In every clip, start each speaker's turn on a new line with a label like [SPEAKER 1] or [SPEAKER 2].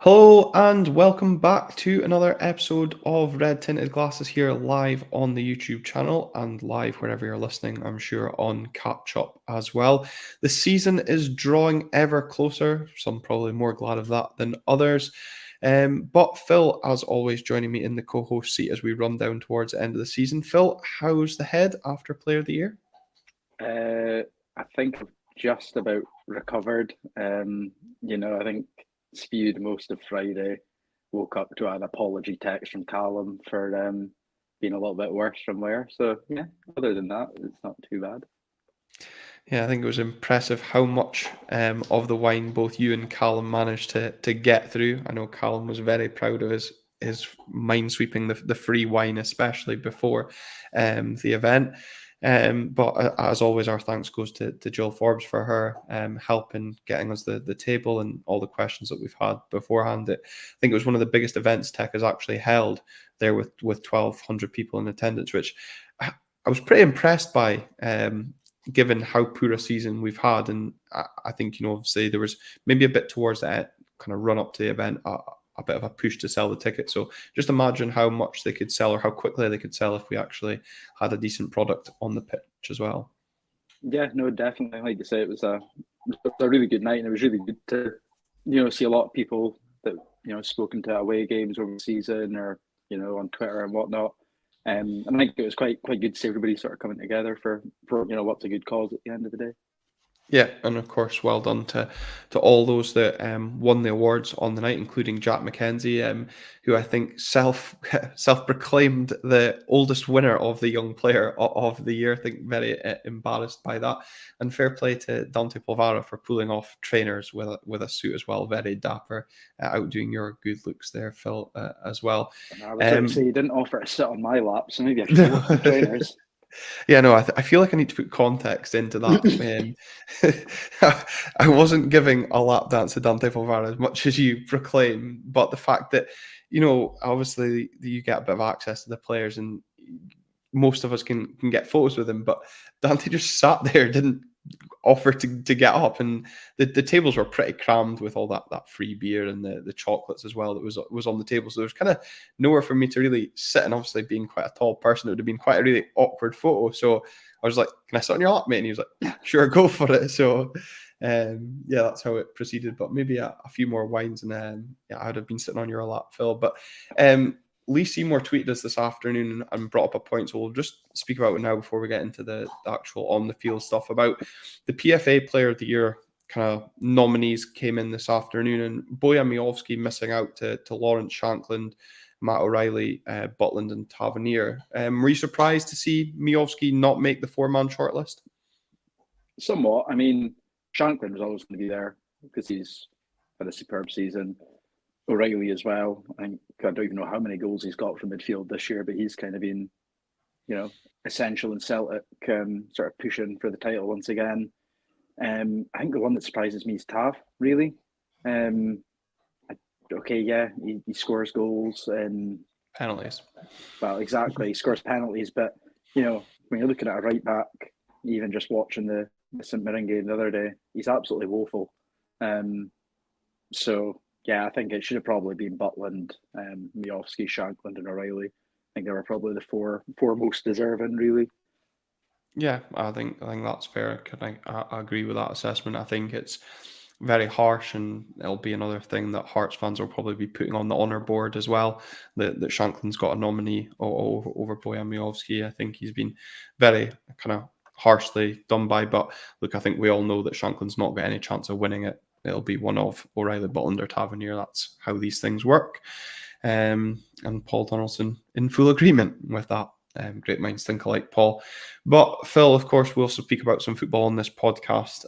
[SPEAKER 1] Hello and welcome back to another episode of Red Tinted Glasses here live on the YouTube channel and live wherever you're listening, I'm sure on catch up as well. The season is drawing ever closer, some probably more glad of that than others. But Phil, as always, joining me in the co-host seat as we run down towards the end of the season. Phil, how's the head after Player of the Year?
[SPEAKER 2] I think I've just about recovered. I think spewed most of Friday. Woke up to an apology text from Callum for being a little bit worse from where. So yeah, other than that, it's not too bad.
[SPEAKER 1] Yeah, I think it was impressive how much of the wine both you and Callum managed to get through. I know Callum was very proud of his minesweeping, the free wine, especially before the event. But as always, our thanks goes to Jill Forbes for her help in getting us the table and all the questions that we've had beforehand. I think it was one of the biggest events Tech has actually held there with 1,200 people in attendance, which I was pretty impressed by. Given how poor a season we've had, and I think obviously there was maybe a bit towards that kind of run up to the event, a bit of a push to sell the ticket. So just imagine how much they could sell or how quickly they could sell if we actually had a decent product on the pitch as well.
[SPEAKER 2] Yeah, no, definitely. Like you say, it was a really good night, and it was really good to see a lot of people that spoken to away games over the season or on Twitter and whatnot. I think it was quite good to see everybody sort of coming together for what's a good cause at the end of the day.
[SPEAKER 1] Yeah, and of course, well done to all those that won the awards on the night, including Jack McKenzie, who I think self proclaimed the oldest winner of the Young Player of the Year. I think very embarrassed by that, and fair play to Dante Polvara for pulling off trainers with a suit as well. Very dapper, outdoing your good looks there, Phil, as well.
[SPEAKER 2] And I was about to say you didn't offer to sit on my lap, so maybe I should go with the trainers.
[SPEAKER 1] Yeah, no, I feel like I need to put context into that. I wasn't giving a lap dance to Dante Polvara as much as you proclaim, but the fact that, obviously you get a bit of access to the players and most of us can get photos with him, but Dante just sat there, didn't offer to get up, and the tables were pretty crammed with all that free beer and the chocolates as well that was on the table. So there was kind of nowhere for me to really sit, and obviously being quite a tall person, it would have been quite a really awkward photo. So I was like, "Can I sit on your lap, mate?" And he was like, "Sure, go for it." So yeah, that's how it proceeded. But maybe a few more wines, and yeah, I'd have been sitting on your lap, Phil. But Lee Seymour tweeted us this afternoon and brought up a point, so we'll just speak about it now before we get into the actual on-the-field stuff. About the PFA Player of the Year kind of nominees came in this afternoon, and Bojan Miovski missing out to Lawrence Shankland, Matt O'Reilly, Butland and Tavernier. Were you surprised to see Miovski not make the four-man shortlist?
[SPEAKER 2] Somewhat. I mean, Shankland was always going to be there because he's had a superb season. O'Reilly as well. I don't even know how many goals he's got from midfield this year, but he's kind of been, essential in Celtic, sort of pushing for the title once again. I think the one that surprises me is Tav, really. Okay, yeah, he scores goals and
[SPEAKER 1] penalties.
[SPEAKER 2] Well, exactly, he scores penalties, but when you're looking at a right back, even just watching the St Mirren game the other day, he's absolutely woeful. So yeah, I think it should have probably been Butland, Miovski, Shankland, and O'Reilly. I think they were probably the four most deserving, really.
[SPEAKER 1] Yeah, I think that's fair. I agree with that assessment. I think it's very harsh, and it'll be another thing that Hearts fans will probably be putting on the honour board as well. That Shankland's got a nominee over Bojan Miovski. I think he's been very kind of harshly done by. But look, I think we all know that Shankland's not got any chance of winning it. It'll be one of O'Reilly, Butland or Tavernier. That's how these things work. And Paul Donaldson in full agreement with that. Great minds think alike, Paul. But Phil, of course, we'll also speak about some football on this podcast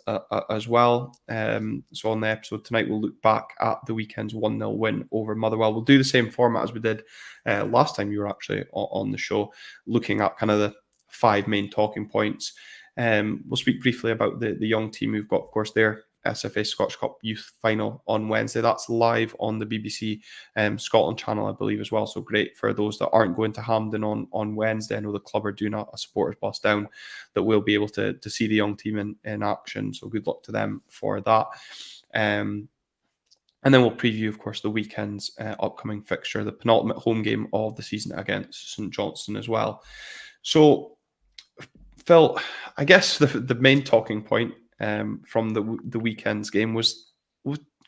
[SPEAKER 1] as well. So on the episode tonight, we'll look back at the weekend's 1-0 win over Motherwell. We'll do the same format as we did last time you were actually on the show, looking at kind of the 5 main talking points. We'll speak briefly about the young team we've got, of course, there. SFA Scottish Cup Youth Final on Wednesday. That's live on the BBC Scotland channel, I believe, as well. So great for those that aren't going to Hampden on Wednesday. I know the club are doing a supporters bus down that will be able to see the young team in action. So good luck to them for that. And then we'll preview, of course, the weekend's upcoming fixture, the penultimate home game of the season against St Johnstone as well. So, Phil, I guess the main talking point from the weekend's game was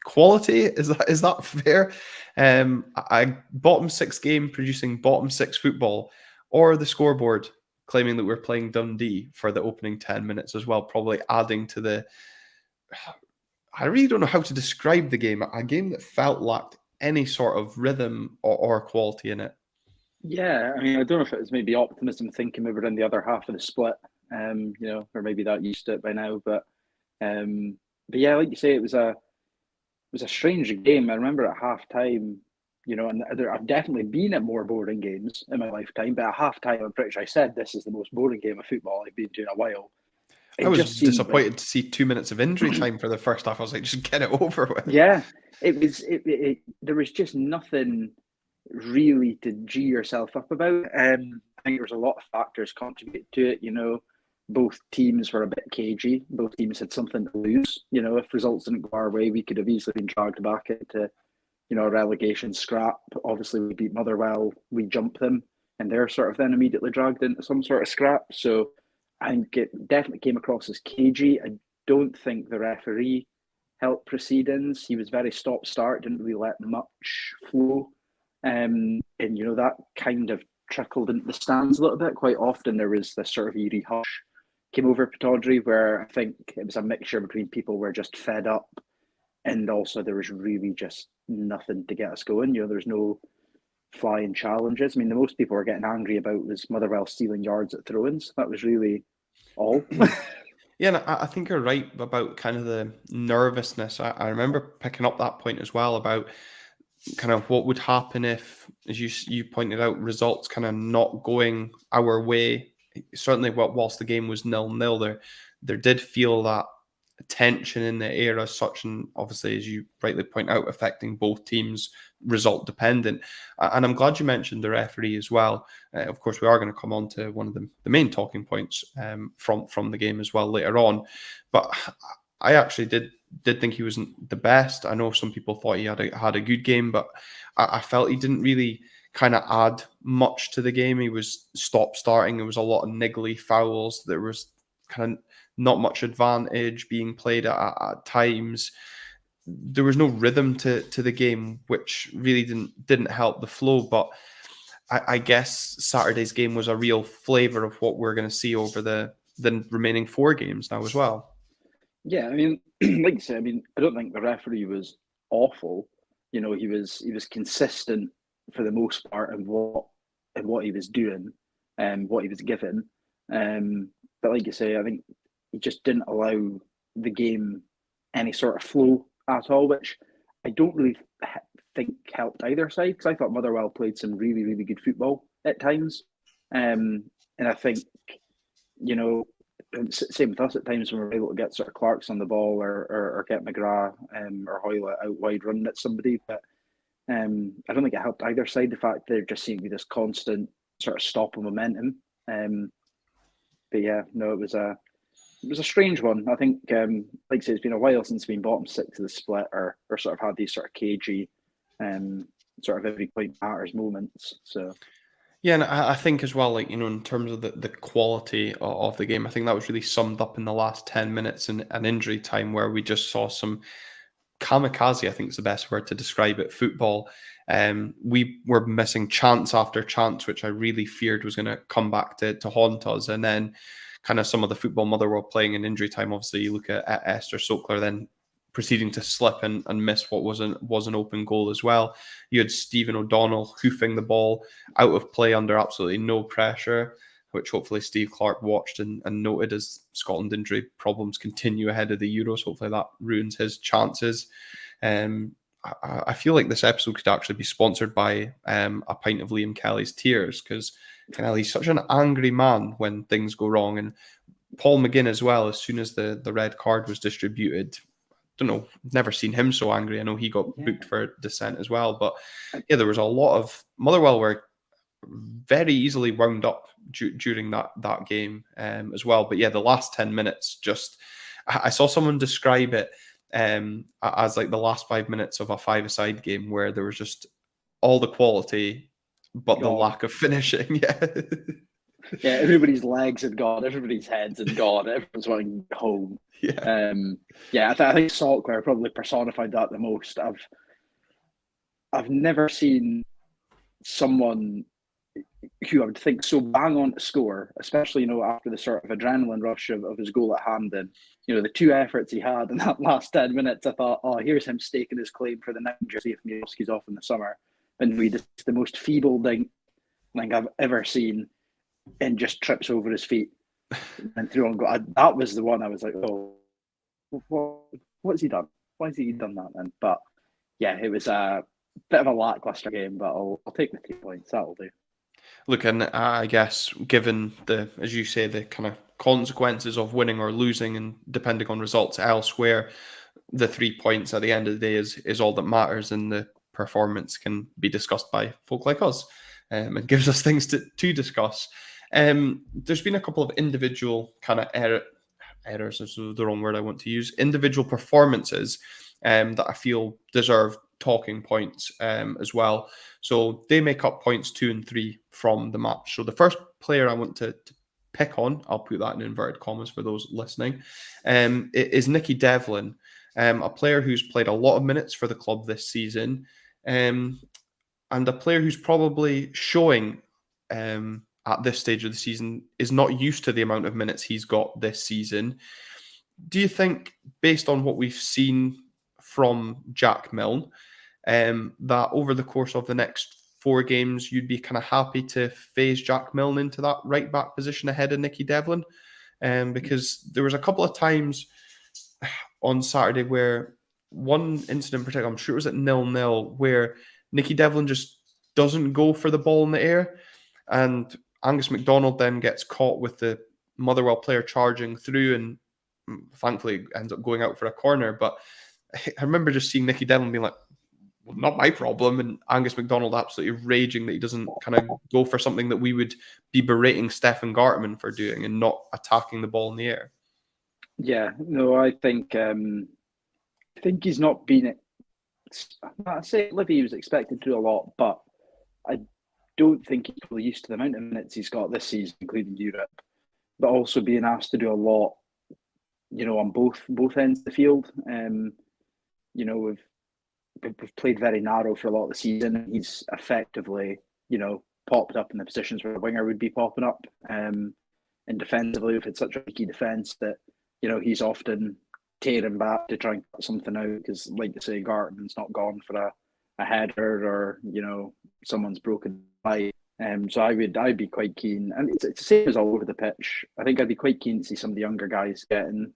[SPEAKER 1] quality. Is that fair? I bottom six game producing bottom six football, or the scoreboard claiming that we're playing Dundee for the opening 10 minutes as well, probably adding to the. I really don't know how to describe the game. A game that felt lacked any sort of rhythm or quality in it.
[SPEAKER 2] Yeah, I mean, I don't know if it was maybe optimism thinking we were in the other half of the split, or maybe that used to it by now. But yeah, like you say, it was a strange game. I remember at half time, and I've definitely been at more boring games in my lifetime, but at half time, I'm pretty sure I said this is the most boring game of football I've been to in a while.
[SPEAKER 1] I
[SPEAKER 2] It
[SPEAKER 1] was
[SPEAKER 2] just seemed like,
[SPEAKER 1] disappointed to see 2 minutes of injury time for the first half. I was like, just get it over with.
[SPEAKER 2] yeah, there was just nothing really to G yourself up about. I think there was a lot of factors contribute to it. Both teams were a bit cagey. Both teams had something to lose. If results didn't go our way, we could have easily been dragged back into, a relegation scrap. Obviously, we beat Motherwell, we jumped them, and they're sort of then immediately dragged into some sort of scrap. So I think it definitely came across as cagey. I don't think the referee helped proceedings. He was very stop-start, didn't really let much flow. And that kind of trickled into the stands a little bit. Quite often there was this sort of eerie hush came over Pittodrie, where I think it was a mixture between people were just fed up, and also there was really just nothing to get us going. There's no flying challenges. I mean, the most people were getting angry about was Motherwell stealing yards at throw-ins. That was really all.
[SPEAKER 1] Yeah, and I think you're right about kind of the nervousness. I remember picking up that point as well about kind of what would happen if, as you pointed out, results kind of not going our way. Certainly, whilst the game was 0-0, there did feel that tension in the air as such, and obviously, as you rightly point out, affecting both teams, result dependent. And I'm glad you mentioned the referee as well. Of course, we are going to come on to one of the main talking points from the game as well later on. But I actually did think he wasn't the best. I know some people thought he had a good game, but I felt he didn't really kind of add much to the game. He was stop starting. There was a lot of niggly fouls. There was kind of not much advantage being played at times. There was no rhythm to the game, which really didn't help the flow. But I guess Saturday's game was a real flavour of what we're going to see over the remaining four games now as well.
[SPEAKER 2] Yeah, I mean, like you said, I mean, I don't think the referee was awful. He was consistent for the most part in what he was doing and what he was given. But like you say, I think he just didn't allow the game any sort of flow at all, which I don't really think helped either side, because I thought Motherwell played some really, really good football at times. And I think, you know, same with us at times when we're able to get sort of Clarks on the ball, or get McGrath or Hoilett out wide running at somebody. But I don't think it helped either side, the fact there just seemed to be this constant sort of stop of momentum. But yeah, no, it was a strange one. I think, like I say, it's been a while since we've been bottom six of the split, or sort of had these sort of cagey, sort of every point matters moments. So
[SPEAKER 1] Yeah, and I think as well, like, in terms of the quality of the game, I think that was really summed up in the last 10 minutes and an injury time where we just saw some kamikaze, I think is the best word to describe it, football. We were missing chance after chance, which I really feared was going to come back to haunt us. And then kind of some of the football Motherwell playing in injury time. Obviously, you look at Esther Sokler then proceeding to slip and miss what was an open goal as well. You had Stephen O'Donnell hoofing the ball out of play under absolutely no pressure, which hopefully Steve Clark watched and noted as Scotland injury problems continue ahead of the Euros. Hopefully that ruins his chances. I feel like this episode could actually be sponsored by a pint of Liam Kelly's tears, because he's such an angry man when things go wrong. And Paul McGinn as well, as soon as the red card was distributed, don't know, never seen him so angry. I know he got booked for dissent as well. But yeah, there was a lot of Motherwell were very easily wound up during that game as well. But yeah, the last 10 minutes, just I saw someone describe it as like the last 5 minutes of a five-a-side game where there was just all the quality, but the
[SPEAKER 2] gone.
[SPEAKER 1] lack of finishing. Yeah.
[SPEAKER 2] Yeah, everybody's legs had gone, everybody's heads had gone, everyone's wanting home.
[SPEAKER 1] Yeah.
[SPEAKER 2] Yeah, I think Saltclair probably personified that the most. I've never seen someone who I would think so bang on to score, especially after the sort of adrenaline rush of his goal at Hampden. The two efforts he had in that last 10 minutes. I thought, oh, here's him staking his claim for the next jersey if Miowski's off in the summer, and we just the most feeble thing I've ever seen, and just trips over his feet and through on goal. That was the one I was like, oh, what's he done? Why has he done that then? But yeah, it was a bit of a lackluster game, but I'll take the 3 points. That'll do.
[SPEAKER 1] Look, and I guess given as you say, the kind of consequences of winning or losing and depending on results elsewhere, the 3 points at the end of the day is all that matters, and the performance can be discussed by folk like us, and gives us things to discuss. There's been a couple of individual kind of errors is the wrong word I want to use, individual performances that I feel deserve talking points as well. So they make up points 2 and 3 from the match. So the first player I want to pick on, I'll put that in inverted commas for those listening, is Nicky Devlin, a player who's played a lot of minutes for the club this season, and a player who's probably showing at this stage of the season is not used to the amount of minutes he's got this season. Do you think, based on what we've seen from Jack Milne, that over the course of the next 4 games, you'd be kind of happy to phase Jack Milne into that right back position ahead of Nicky Devlin? Because there was a couple of times on Saturday where one incident in particular, I'm sure it was at 0-0, where Nicky Devlin just doesn't go for the ball in the air, and Angus MacDonald then gets caught with the Motherwell player charging through, and thankfully ends up going out for a corner. But I remember just seeing Nicky Devlin being like, well, not my problem, and Angus MacDonald absolutely raging that he doesn't kind of go for something that we would be berating Stefan Gartman for doing and not attacking the ball in the air.
[SPEAKER 2] Yeah, no, I think he's not been. I say Livy was expected to do a lot, but I don't think he's really used to the amount of minutes he's got this season, including Europe, but also being asked to do a lot, on both ends of the field. We've played very narrow for a lot of the season. He's effectively, popped up in the positions where a winger would be popping up. And defensively, we've had such a leaky defence that, he's often tearing back to try and cut something out because, like you say, Gartman's not gone for a header or, someone's broken by. So I'd be quite keen, and it's the same as all over the pitch. I think I'd be quite keen to see some of the younger guys getting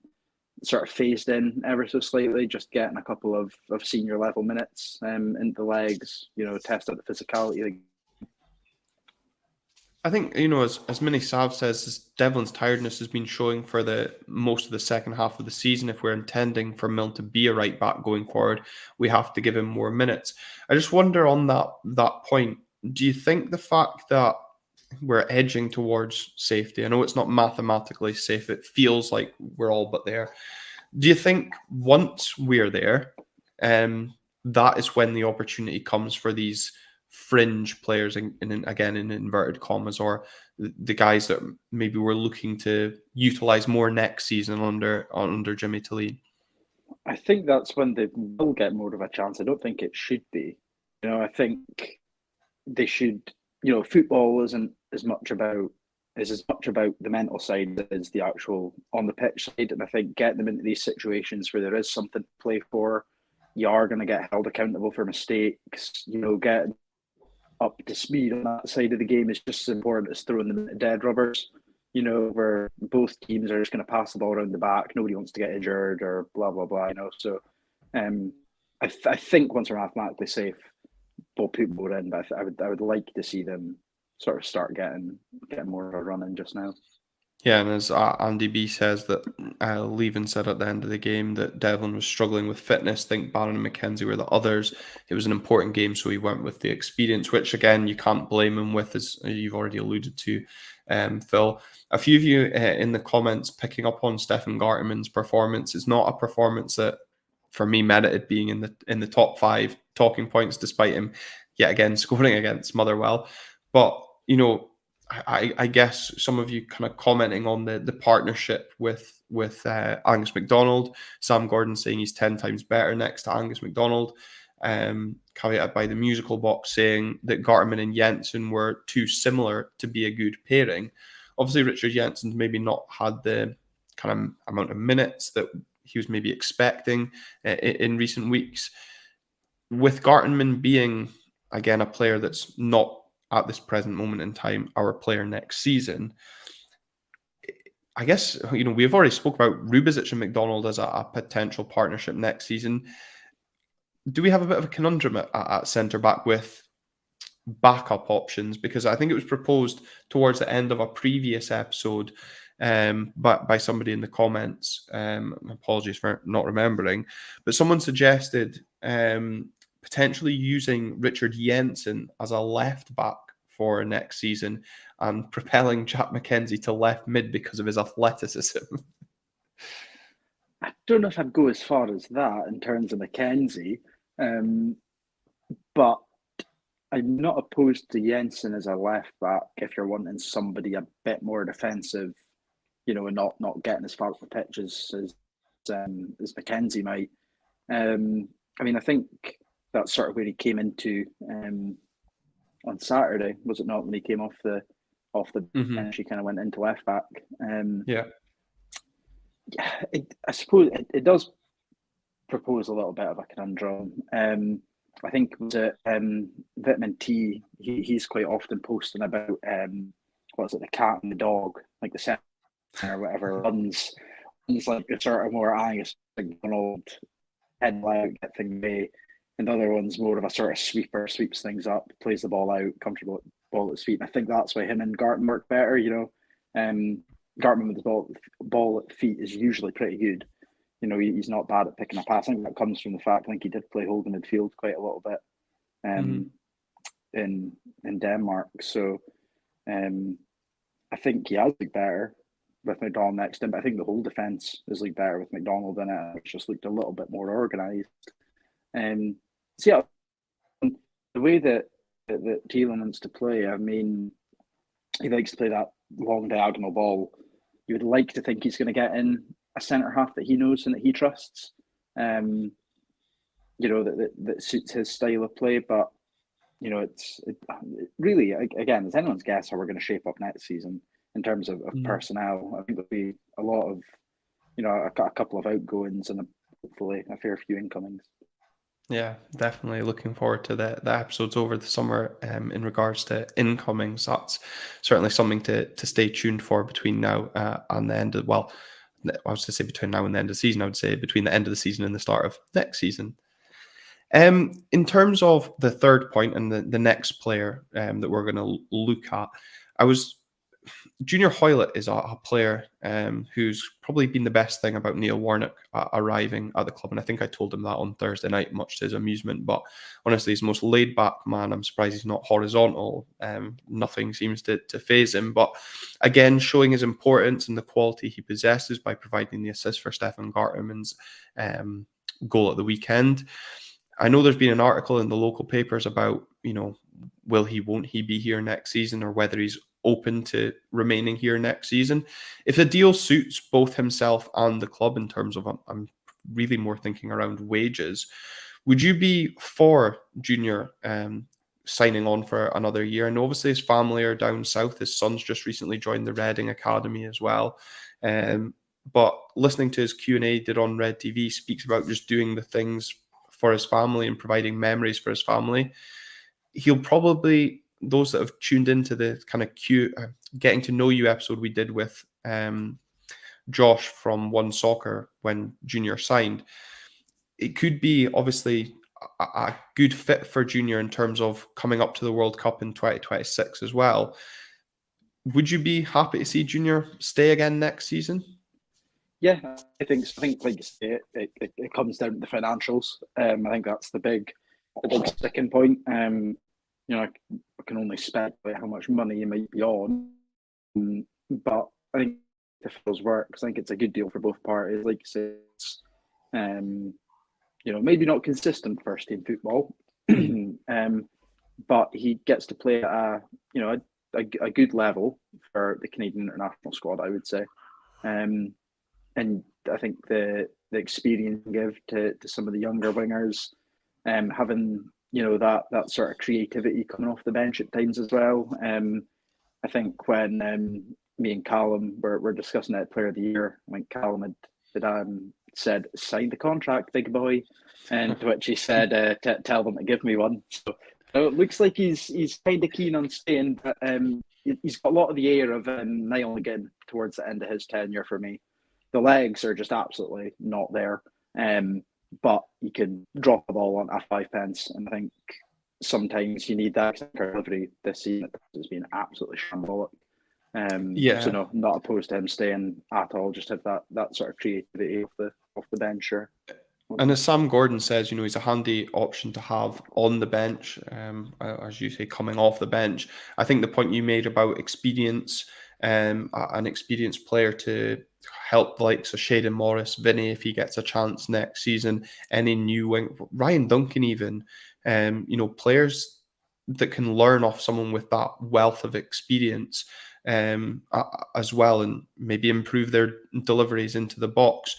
[SPEAKER 2] sort of phased in ever so slightly, just getting a couple of senior level minutes into the legs, test out the physicality.
[SPEAKER 1] I think, as Mini Sav says, Devlin's tiredness has been showing for the most of the second half of the season. If we're intending for Milne to be a right back going forward, we have to give him more minutes. I just wonder on that point, do you think the fact that we're edging towards safety, I know it's not mathematically safe, it feels like we're all but there. Do you think once we're there, that is when the opportunity comes for these fringe players, in inverted commas, or the guys that maybe we're looking to utilize more next season under Jimmy Tilleen?
[SPEAKER 2] I think that's when they will get more of a chance. I don't think it should be. I think they should. Football isn't as much about the mental side as the actual on the pitch side. And I think get them into these situations where there is something to play for. You are going to get held accountable for mistakes. Get up to speed on that side of the game is just as important as throwing them into dead rubbers. Where both teams are just going to pass the ball around the back. Nobody wants to get injured or blah blah blah. So, I think once they're mathematically safe, we'll put more in. But I would like to see them sort of start getting more of a run in just now.
[SPEAKER 1] Yeah, and as Andy B says that Leven said at the end of the game that Devlin was struggling with fitness. I think Bannon and McKenzie were the others. It was an important game, so he went with the experience, which again you can't blame him with, as you've already alluded to, Phil. A few of you in the comments picking up on Stefan Gartman's performance. It's not a performance that for me, merited being in the top 5 talking points, despite him yet again scoring against Motherwell. But I guess some of you kind of commenting on the partnership with Angus MacDonald, Sam Gordon saying he's 10 times better next to Angus MacDonald. Caveated by the musical box saying that Garterman and Jensen were too similar to be a good pairing. Obviously, Richard Jensen's maybe not had the kind of amount of minutes that he was maybe expecting in recent weeks. With Gartenman being, again, a player that's not at this present moment in time our player next season, I guess, we've already spoke about Rubezic and McDonald as a potential partnership next season. Do we have a bit of a conundrum at centre-back with backup options? Because I think it was proposed towards the end of a previous episode by somebody in the comments. Apologies for not remembering. But someone suggested potentially using Richard Jensen as a left-back for next season and propelling Jack McKenzie to left mid because of his athleticism.
[SPEAKER 2] I don't know if I'd go as far as that in terms of McKenzie, but I'm not opposed to Jensen as a left back if you're wanting somebody a bit more defensive, and not getting as far up the pitch as McKenzie might. I think that's sort of where he came into on Saturday, was it not? When he came off the bench, he kind of went into left back. I suppose it does propose a little bit of a conundrum. I think Vitamin T, he's quite often posting about the cat and the dog, like the center or whatever, runs like a sort of more Angus MacDonald head out, get things away, and the other one's more of a sort of sweeper, sweeps things up, plays the ball out, comfortable ball at his feet. And I think that's why him and Garton work better. Gartman with the ball at the feet is usually pretty good. He's not bad at picking a pass. I think that comes from the fact I think he did play holding midfield quite a little bit in Denmark. So I think he has looked better with McDonald next to him. But I think the whole defence is looked better with McDonald in it. It's just looked a little bit more organised. The way that Thielen wants to play, he likes to play that long diagonal ball. You would like to think he's going to get in a centre half that he knows and that he trusts, that suits his style of play. But it's really, again, it's anyone's guess how we're going to shape up next season in terms of personnel. I think there'll be a lot of, a couple of outgoings and hopefully a fair few incomings.
[SPEAKER 1] Yeah, definitely looking forward to the episodes over the summer in regards to incomings. That's certainly something to stay tuned for between now and the end of, I was going to say between now and the end of the season. I would say between the end of the season and the start of next season. In terms of the third point and the next player that we're going to look at, Junior Hoilett is a player who's probably been the best thing about Neil Warnock arriving at the club. And I think I told him that on Thursday night, much to his amusement. But honestly, he's the most laid-back man. I'm surprised he's not horizontal. Nothing seems to faze him. But again, showing his importance and the quality he possesses by providing the assist for Stefan Garterman's goal at the weekend. I know there's been an article in the local papers about, won't he be here next season, or whether he's open to remaining here next season. If the deal suits both himself and the club in terms of, I'm really more thinking around wages, would you be for Junior signing on for another year? And obviously his family are down south. His son's just recently joined the Reading Academy as well. But listening to his Q&A did on Red TV speaks about just doing the things for his family and providing memories for his family. He'll probably, those that have tuned into the kind of getting to know you episode we did with Josh from One Soccer when Junior signed, it could be obviously a good fit for Junior in terms of coming up to the World Cup in 2026 as well. Would you be happy to see Junior stay again next season?
[SPEAKER 2] Yeah, I think so. I think, like you say, it comes down to the financials. I think that's the big sticking point. I can only speculate how much money you might be on, but I think if it does work, I think it's a good deal for both parties. Like you say, maybe not consistent first team football, but he gets to play at a good level for the Canadian international squad, I would say. And I think the experience give to some of the younger wingers, having that sort of creativity coming off the bench at times as well. I think when me and Callum were discussing that Player of the Year, I think Callum had said, "Sign the contract, big boy," and to which he said, "Tell them to give me one." So it looks like he's kind of keen on staying, but he's got a lot of the air of Niall again towards the end of his tenure for me. The legs are just absolutely not there, but you can drop the ball on a 5 pence, and I think sometimes you need that delivery. This season has been absolutely shambolic. So no, not opposed to him staying at all. Just have that sort of creativity off the bench. Sure.
[SPEAKER 1] And as Sam Gordon says, he's a handy option to have on the bench, as you say, coming off the bench. I think the point you made about experience, an experienced player to help the likes of Shaden Morris, Vinny, if he gets a chance next season, any new wing, Ryan Duncan even, players that can learn off someone with that wealth of experience as well, and maybe improve their deliveries into the box.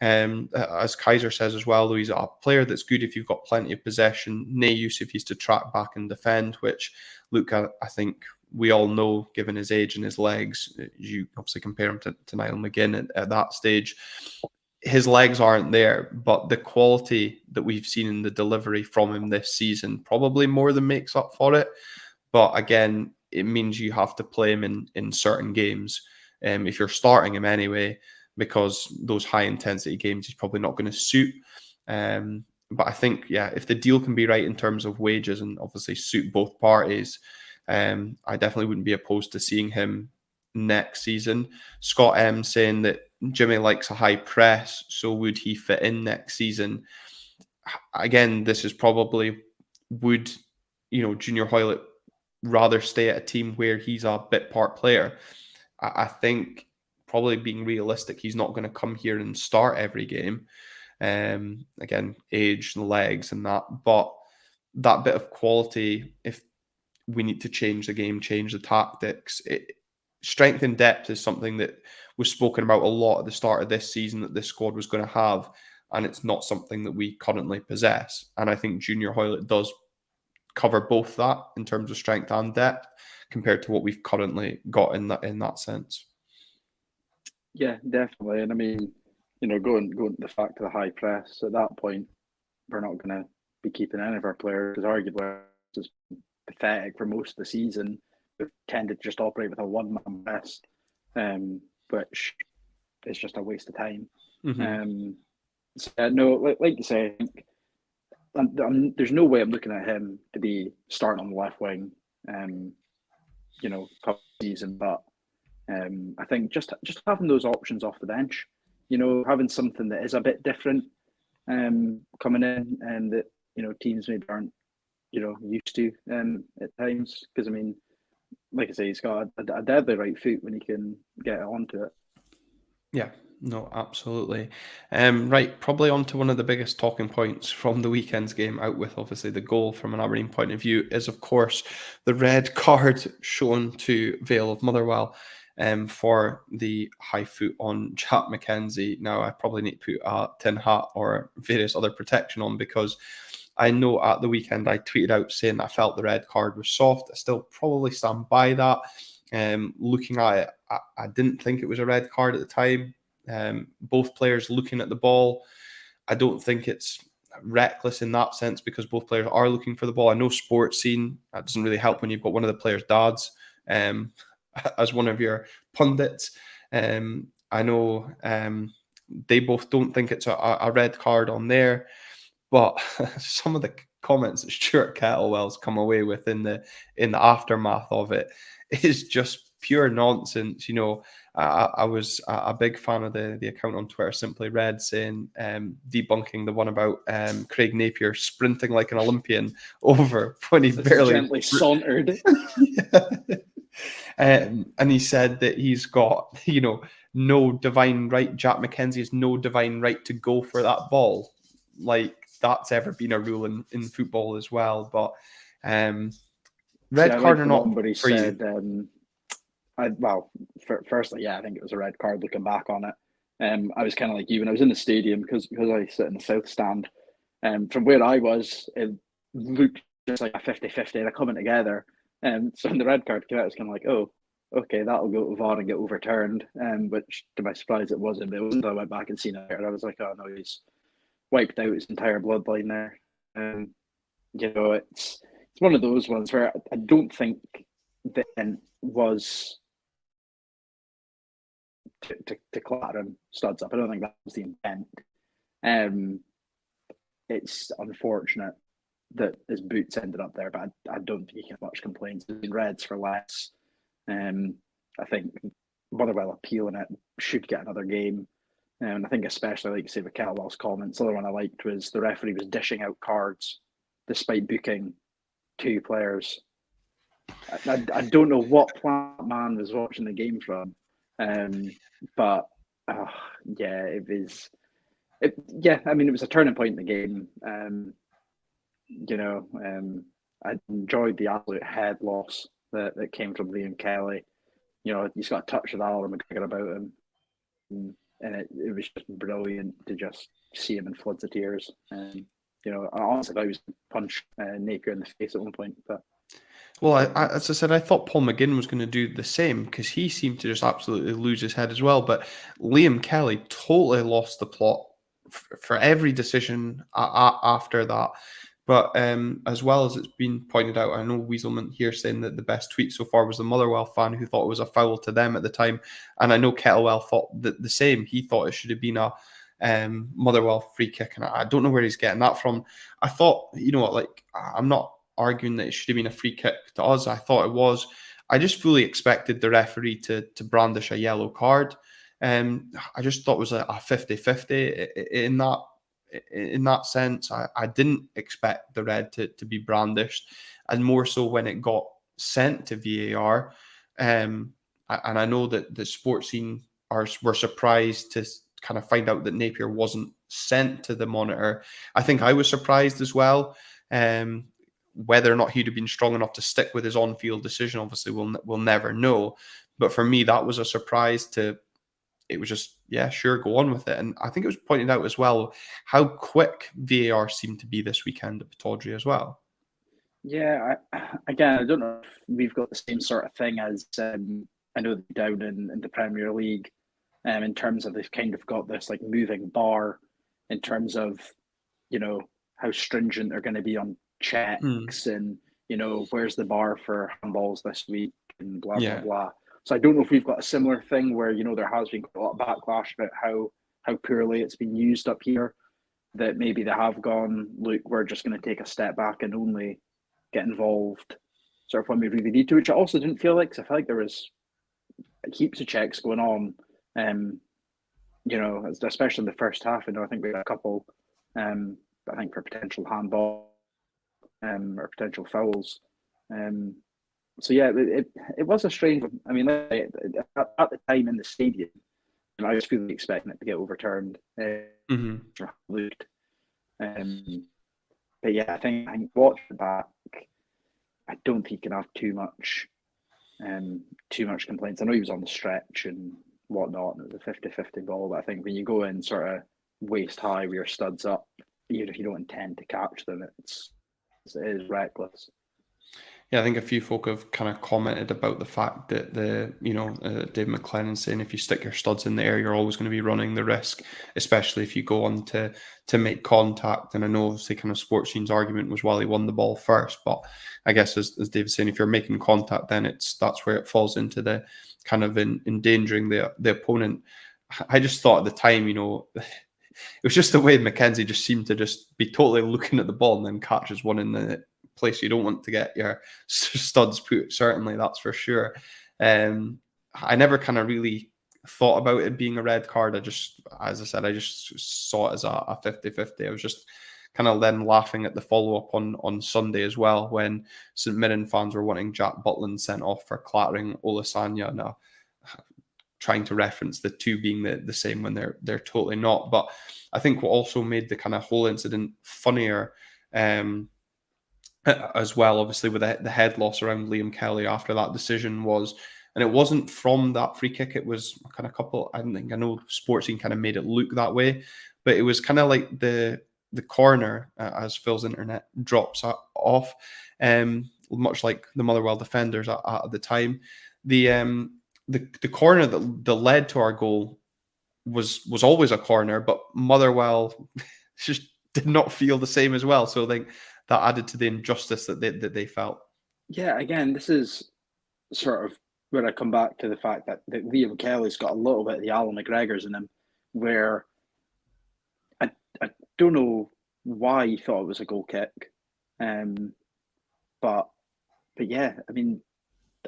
[SPEAKER 1] As Kaiser says as well, though, he's a player that's good if you've got plenty of possession, no use if he's to track back and defend, which Luke, I think we all know, given his age and his legs, you obviously compare him to Niall McGinn at that stage, his legs aren't there, but the quality that we've seen in the delivery from him this season probably more than makes up for it. But again, it means you have to play him in certain games. If you're starting him anyway, because those high intensity games he's probably not going to suit. But I think, if the deal can be right in terms of wages and obviously suit both parties, I definitely wouldn't be opposed to seeing him next season. Scott M saying that Jimmy likes a high press, so would he fit in next season? Again, this is probably, would Junior Hoilett rather stay at a team where he's a bit part player? I think, probably being realistic, he's not going to come here and start every game. Again, age and legs and that, but that bit of quality, if we need to change the game, change the tactics, strength and depth is something that was spoken about a lot at the start of this season that this squad was going to have, and it's not something that we currently possess. And I think Junior Hoilett does cover both that in terms of strength and depth compared to what we've currently got in that sense.
[SPEAKER 2] Yeah, definitely. And I mean, going to the fact of the high press, at that point, we're not going to be keeping any of our players, because arguably it's pathetic for most of the season. We've tended to just operate with a one-man press, which is just a waste of time.
[SPEAKER 1] Mm-hmm.
[SPEAKER 2] No, like you say, I think there's no way I'm looking at him to be starting on the left wing, season, but I think just having those options off the bench, having something that is a bit different coming in, and that teams maybe aren't used to at times, because I mean, like I say, he's got a deadly right foot when he can get onto it.
[SPEAKER 1] Yeah, no, absolutely. Right, probably on to one of the biggest talking points from the weekend's game, out with obviously the goal from an Aberdeen point of view, is of course the red card shown to Vale of Motherwell for the high foot on Jack McKenzie. Now, I probably need to put a tin hat or various other protection on, because I know at the weekend I tweeted out saying that I felt the red card was soft. I still probably stand by that. Looking at it, I didn't think it was a red card at the time. Both players looking at the ball. I don't think it's reckless in that sense, because both players are looking for the ball. I know sports scene, that doesn't really help when you've got one of the players' dads as one of your pundits. I know they both don't think it's a red card on there, but some of the comments that Stuart Kettlewell's come away with in the aftermath of it is just pure nonsense. I was a big fan of the account on Twitter, Simply Red, saying debunking the one about Craig Napier sprinting like an Olympian over when he barely
[SPEAKER 2] gently sauntered.
[SPEAKER 1] And he said that he's got no divine right. Jack McKenzie has no divine right to go for that ball. Like, that's ever been a rule in football as well. But
[SPEAKER 2] See,
[SPEAKER 1] red
[SPEAKER 2] I
[SPEAKER 1] card
[SPEAKER 2] like
[SPEAKER 1] or
[SPEAKER 2] the one
[SPEAKER 1] not
[SPEAKER 2] where he
[SPEAKER 1] for you?
[SPEAKER 2] said, firstly, yeah, I think it was a red card looking back on it. I was kind of like you when I was in the stadium because I sit in the south stand. From where I was, it looked just like a 50-50. They're coming together. So when the red card came out, I was kind of like, oh, okay, that'll go to VAR and get overturned. Which to my surprise, it wasn't. But it wasn't until I went back and seen it, and I was like, oh no, he's wiped out his entire bloodline there. It's one of those ones where I don't think the intent was to clatter him studs up. I don't think that was the intent. Um, it's unfortunate that his boots ended up there, but I don't think he can have much complaints. He's been reds for less. I think Motherwell appealing it should get another game. And I think especially, like you say, with Kettlewell's comments, the other one I liked was the referee was dishing out cards despite booking two players. I don't know what planet man was watching the game from, but yeah, it was. Yeah, I mean, it was a turning point in the game. I enjoyed the absolute head loss that came from Liam Kelly. He's got a touch of Alan McGregor about him, and it was just brilliant to just see him in floods of tears. I honestly thought he was punch Napier in the face at one point, but.
[SPEAKER 1] Well, as I said, I thought Paul McGinn was going to do the same because he seemed to just absolutely lose his head as well. But Liam Kelly totally lost the plot for every decision after that. But as well as it's been pointed out, I know Weaselman here saying that the best tweet so far was the Motherwell fan who thought it was a foul to them at the time. And I know Kettlewell thought the same. He thought it should have been a Motherwell free kick. And I don't know where he's getting that from. I thought, I'm not arguing that it should have been a free kick to us. I thought it was. I just fully expected the referee to brandish a yellow card. I just thought it was a 50-50 in that sense. I didn't expect the red to be brandished, and more so when it got sent to VAR. And I know that the sports scene were surprised to kind of find out that Napier wasn't sent to the monitor. I think I was surprised as well. Whether or not he'd have been strong enough to stick with his on-field decision, obviously, we'll never know. But for me, that was a surprise. It was just, yeah, sure, go on with it. And I think it was pointed out as well how quick VAR seemed to be this weekend at Pittodrie as well.
[SPEAKER 2] Yeah, again, I don't know if we've got the same sort of thing as I know down in the Premier League, in terms of they've kind of got this like moving bar in terms of, how stringent they're going to be on checks and, where's the bar for handballs this week and blah, blah, blah. So I don't know if we've got a similar thing where, there has been a lot of backlash about how poorly it's been used up here, that maybe they have gone, look, we're just going to take a step back and only get involved sort of when we really need to, which I also didn't feel like, because I felt like there was heaps of checks going on, especially in the first half. I think we had a couple, I think for potential handball or potential fouls. So yeah, it was a strange one. I mean, at the time in the stadium, I was fully expecting it to get overturned. Looked, but yeah, I think watching it back, I don't think you can have too much complaints. I know he was on the stretch and whatnot, and it was a 50-50 ball, but I think when you go in sort of waist high with your studs up, even if you don't intend to catch them, it is reckless.
[SPEAKER 1] Yeah, I think a few folk have kind of commented about the fact that Dave McLennan saying if you stick your studs in the air, you're always going to be running the risk, especially if you go on to make contact. And I know obviously kind of Sports Scene's argument was while he won the ball first, but I guess as David's saying, if you're making contact, then that's where it falls into the kind of endangering the opponent. I just thought at the time, it was just the way Mackenzie just seemed to just be totally looking at the ball and then catches one in the place you don't want to get your studs put, certainly, that's for sure. I never kind of really thought about it being a red card. As I said, I just saw it as a 50-50. I was just kind of then laughing at the follow-up on Sunday as well, when St Mirren fans were wanting Jack Butland sent off for clattering Olasanya. Now, trying to reference the two being the same when they're totally not. But I think what also made the kind of whole incident funnier, as well, obviously with the head loss around Liam Kelly after that decision was, and it wasn't from that free kick. It was kind of a couple. I know Sportscene kind of made it look that way, but it was kind of like the corner, as Phil's internet drops off, much like the Motherwell defenders at the time. The corner that led to our goal was always a corner, but Motherwell just did not feel the same as well. So I think that added to the injustice that they felt.
[SPEAKER 2] Yeah, again, this is sort of where I come back to the fact that Liam Kelly's got a little bit of the Alan McGregor's in him, where I don't know why he thought it was a goal kick, but yeah, I mean,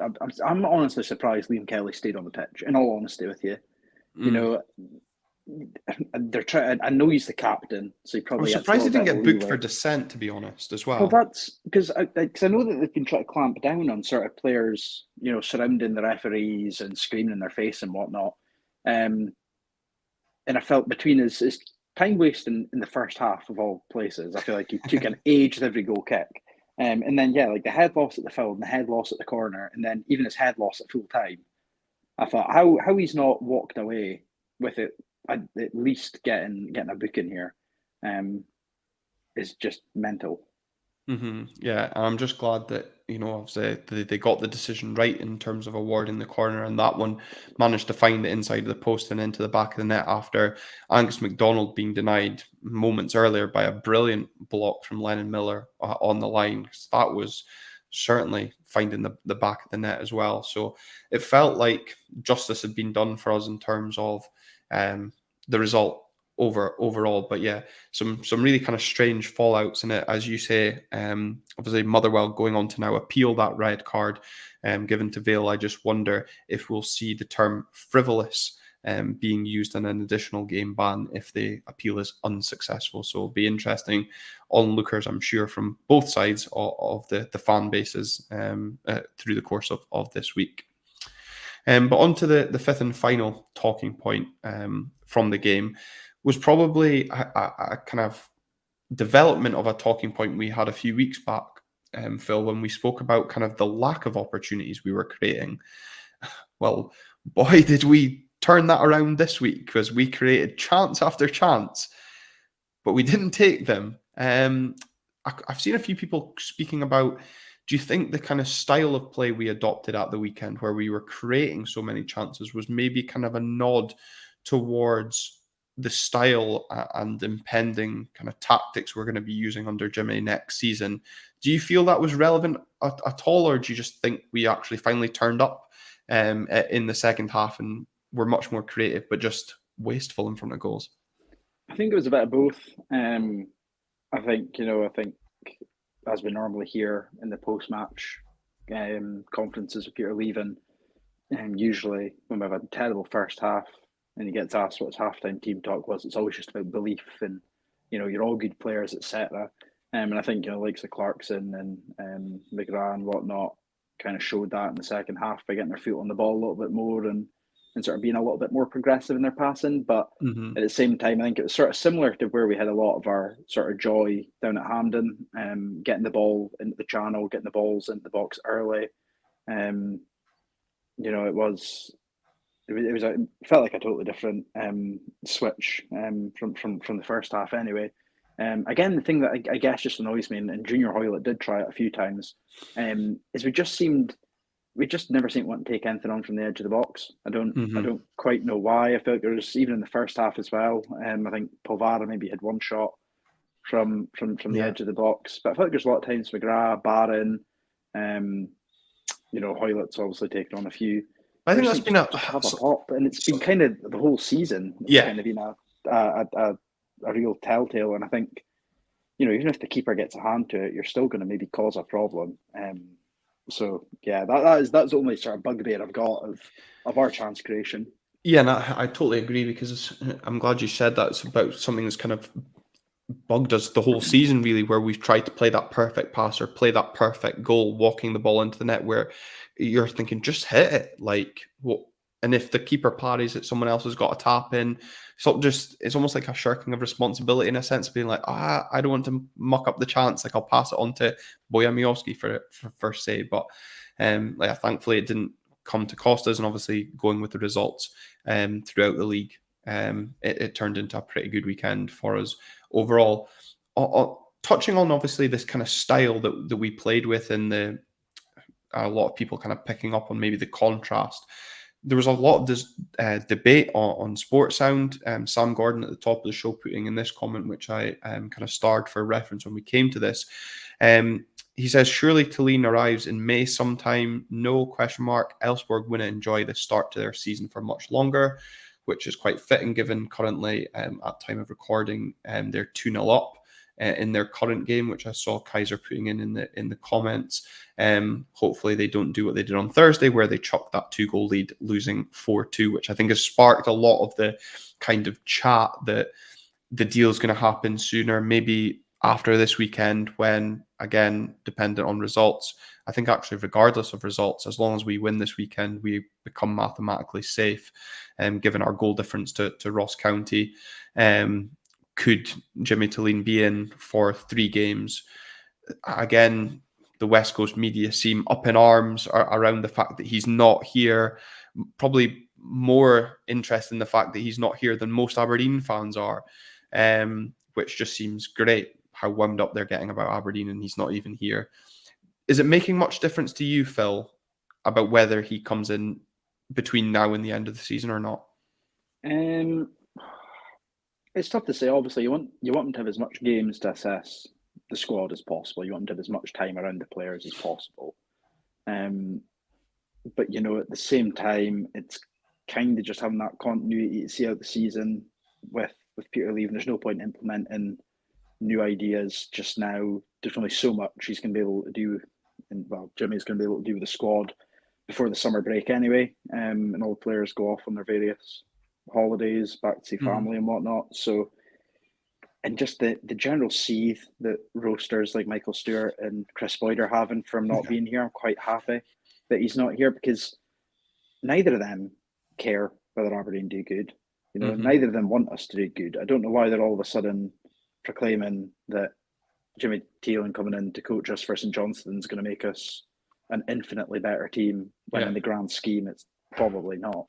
[SPEAKER 2] I'm honestly surprised Liam Kelly stayed on the pitch. In all honesty with you, you know, they're trying. I know he's the captain, so he
[SPEAKER 1] I
[SPEAKER 2] probably.
[SPEAKER 1] was surprised he didn't get booked for dissent, to be honest, as well.
[SPEAKER 2] Well, that's because I know that they've been trying to clamp down on sort of players, surrounding the referees and screaming in their face and whatnot. And I felt between his time wasting in the first half of all places, I feel like he took an age with every goal kick. And then, like the head loss at the foul and the head loss at the corner, and then even his head loss at full time. I thought how he's not walked away with it, at least getting a booking here, is just mental.
[SPEAKER 1] Yeah, I'm just glad that obviously they got the decision right in terms of awarding the corner, and that one managed to find the inside of the post and into the back of the net after Angus MacDonald being denied moments earlier by a brilliant block from Lennon Miller on the line. That was certainly finding the back of the net as well. So it felt like justice had been done for us in terms of the result overall. But yeah, some really kind of strange fallouts in it, as you say. Obviously Motherwell going on to now appeal that red card given to Vale. I just wonder if we'll see the term frivolous being used in an additional game ban if the appeal is unsuccessful. So it'll be interesting onlookers, I'm sure, from both sides of the fan bases through the course of this week. But on to the fifth and final talking point from the game was probably a kind of development of a talking point we had a few weeks back, Phil, when we spoke about kind of the lack of opportunities we were creating. Well, boy, did we turn that around this week, because we created chance after chance, but we didn't take them. I've seen a few people speaking about, do you think the kind of style of play we adopted at the weekend, where we were creating so many chances, was maybe kind of a nod towards the style and impending kind of tactics we're going to be using under Jimmy next season? Do you feel that was relevant at all, or do you just think we actually finally turned up in the second half and were much more creative but just wasteful in front of goals?
[SPEAKER 2] I think it was a bit of both. I think as we normally hear in the post-match conferences with Peter Leaven, usually when we've had a terrible first half and he gets asked what his halftime team talk was, it's always just about belief and you're all good players, etc. And I think likes of Clarkson and McGrath and whatnot kind of showed that in the second half by getting their foot on the ball a little bit more and sort of being a little bit more progressive in their passing. But at the same time, I think it was sort of similar to where we had a lot of our sort of joy down at Hampden, getting the ball into the channel, getting the balls into the box early. It felt like a totally different switch from the first half anyway. Again, the thing that I guess just annoys me, and Junior Hoilett did try it a few times, is we just never seemed to want to take anything on from the edge of the box. I don't quite know why. I feel like there was, even in the first half as well, I think Polvara maybe had one shot from the edge of the box. But I feel like there's a lot of times McGrath, Barron, Hoylett's obviously taken on a few.
[SPEAKER 1] I think that's been
[SPEAKER 2] just have a pop, and it's been kind of the whole season. It's kind of been a real telltale, and I think even if the keeper gets a hand to it, you're still going to maybe cause a problem. So yeah, that's the only sort of bugbear I've got of our chance creation.
[SPEAKER 1] Yeah, and I totally agree, because I'm glad you said that. It's about something that's kind of bugged us the whole season, really, where we've tried to play that perfect pass or play that perfect goal, walking the ball into the net, where you're thinking, just hit it. Like, And if the keeper parries it, someone else has got a tap in. So it's almost like a shirking of responsibility in a sense, being like, I don't want to muck up the chance. Like I'll pass it on to Boyamiowski for first save. But like thankfully it didn't come to cost us, and obviously going with the results throughout the league, it turned into a pretty good weekend for us overall. Touching on obviously this kind of style that we played with in the a lot of people kind of picking up on maybe the contrast. There was a lot of this debate on Sports Sound. Sam Gordon at the top of the show putting in this comment, which I kind of starred for reference when we came to this. He says, surely Tulane arrives in May sometime. No question mark. Elfsborg wouldn't enjoy the start to their season for much longer, which is quite fitting given currently at time of recording they're 2-0 up in their current game, which I saw Kaiser putting in the comments. Hopefully they don't do what they did on Thursday, where they chucked that 2-goal lead, losing 4-2, which I think has sparked a lot of the kind of chat that the deal's going to happen sooner, maybe after this weekend, when, again, dependent on results. I think actually regardless of results, as long as we win this weekend, we become mathematically safe, given our goal difference to Ross County. Could Jimmy Tulane be in for 3 games? Again, the West Coast media seem up in arms around the fact that he's not here. Probably more interested in the fact that he's not here than most Aberdeen fans are, which just seems great how wound up they're getting about Aberdeen and he's not even here. Is it making much difference to you, Phil, about whether he comes in between now and the end of the season or not?
[SPEAKER 2] It's tough to say. Obviously, you want him to have as much games to assess the squad as possible. You want him to have as much time around the players as possible. But at the same time, it's kind of just having that continuity to see out the season with Peter leaving. There's no point implementing new ideas just now. There's only so much he's going to be able to do, and Jimmy's going to be able to do with the squad before the summer break anyway. And all the players go off on their various holidays, back to see family and whatnot. So, and just the general seethe that roasters like Michael Stewart and Chris Boyd are having from not being here, I'm quite happy that he's not here, because neither of them care whether Aberdeen do good. Neither of them want us to do good. I don't know why they're all of a sudden proclaiming that Jimmy Thielen coming in to coach us for St Johnstone is going to make us an infinitely better team, when in the grand scheme it's probably not.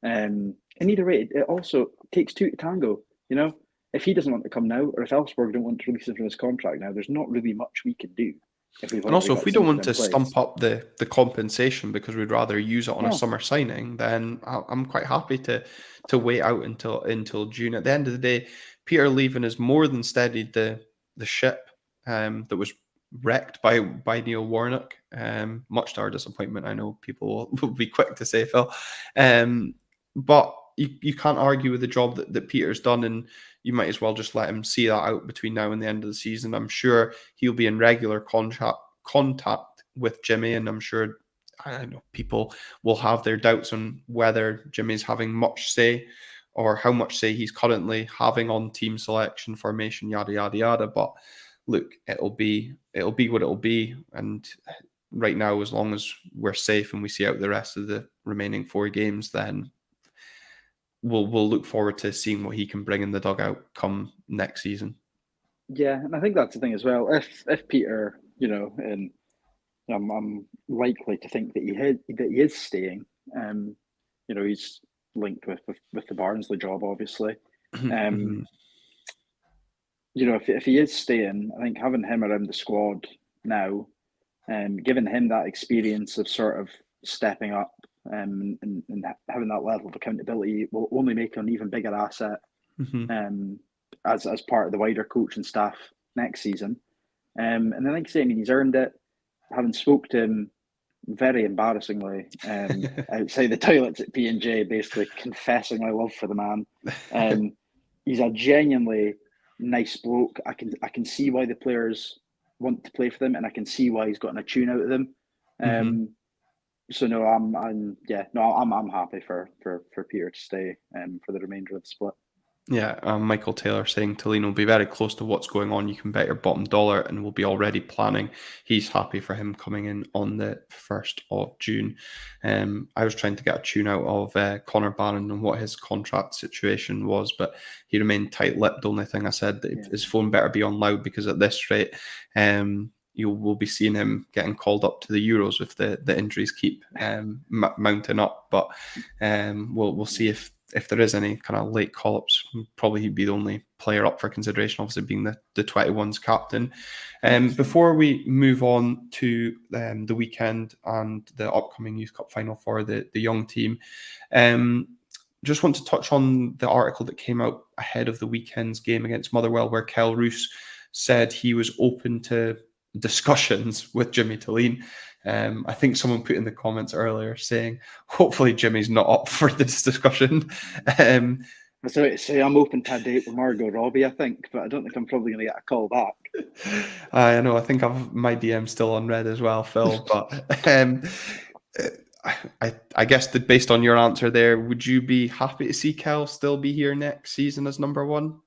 [SPEAKER 2] And either way, it also takes 2 to tango. If he doesn't want to come now, or if Elfsborg don't want to release him from his contract now, there's not really much we can do.
[SPEAKER 1] And also, if we don't want to stump up the compensation because we'd rather use it on a summer signing, then I'm quite happy to wait out until June. At the end of the day, Peter leaving has more than steadied the ship that was wrecked by Neil Warnock, much to our disappointment. I know people will be quick to say, Phil, but you can't argue with the job that Peter's done, and you might as well just let him see that out between now and the end of the season. I'm sure he'll be in regular contact with Jimmy, and I'm sure, I know, people will have their doubts on whether Jimmy's having much say or how much say he's currently having on team selection, formation, yada yada yada. But look, it'll be what it'll be, and right now, as long as we're safe and we see out the rest of the remaining 4 games, then we'll look forward to seeing what he can bring in the dugout come next season.
[SPEAKER 2] Yeah, and I think that's the thing as well. If Peter, and I'm likely to think that he is staying. He's linked with the Barnsley job, obviously. If he is staying, I think having him around the squad now, giving him that experience of sort of stepping up and having that level of accountability will only make an even bigger asset as part of the wider coaching staff next season. And then, like I say, he's earned it. Having spoke to him very embarrassingly outside the toilets at P&J, basically confessing my love for the man. He's a genuinely nice bloke. I can see why the players want to play for them, and I can see why he's gotten a tune out of them. So no, I'm happy for Peter to stay for the remainder of the split.
[SPEAKER 1] Yeah, Michael Taylor saying Tulane will be very close to what's going on. You can bet your bottom dollar and we'll be already planning. He's happy for him coming in on the 1st of June. I was trying to get a tune out of Connor Bannon and what his contract situation was, but he remained tight-lipped. The only thing I said that
[SPEAKER 2] Yeah.
[SPEAKER 1] his phone better be on loud because at this rate, you will be seeing him getting called up to the Euros if the injuries keep mounting up. But we'll see if there is any kind of late call-ups. Probably he'd be the only player up for consideration, obviously being the 21's captain.
[SPEAKER 2] Yes.
[SPEAKER 1] Before we move on to the weekend and the upcoming Youth Cup final for the young team, just want to touch on the article that came out ahead of the weekend's game against Motherwell, where Kel Roos said he was open to discussions with Jimmy Tulane. I think someone put in the comments earlier saying, hopefully Jimmy's not up for this discussion. Um,
[SPEAKER 2] I was about to say I'm open to a date with Margot Robbie, I think, but I don't think I'm probably going to get a call back.
[SPEAKER 1] I know, I think I've my DM still unread as well, Phil, but I guess that based on your answer there, would you be happy to see Kel still be here next season as number one?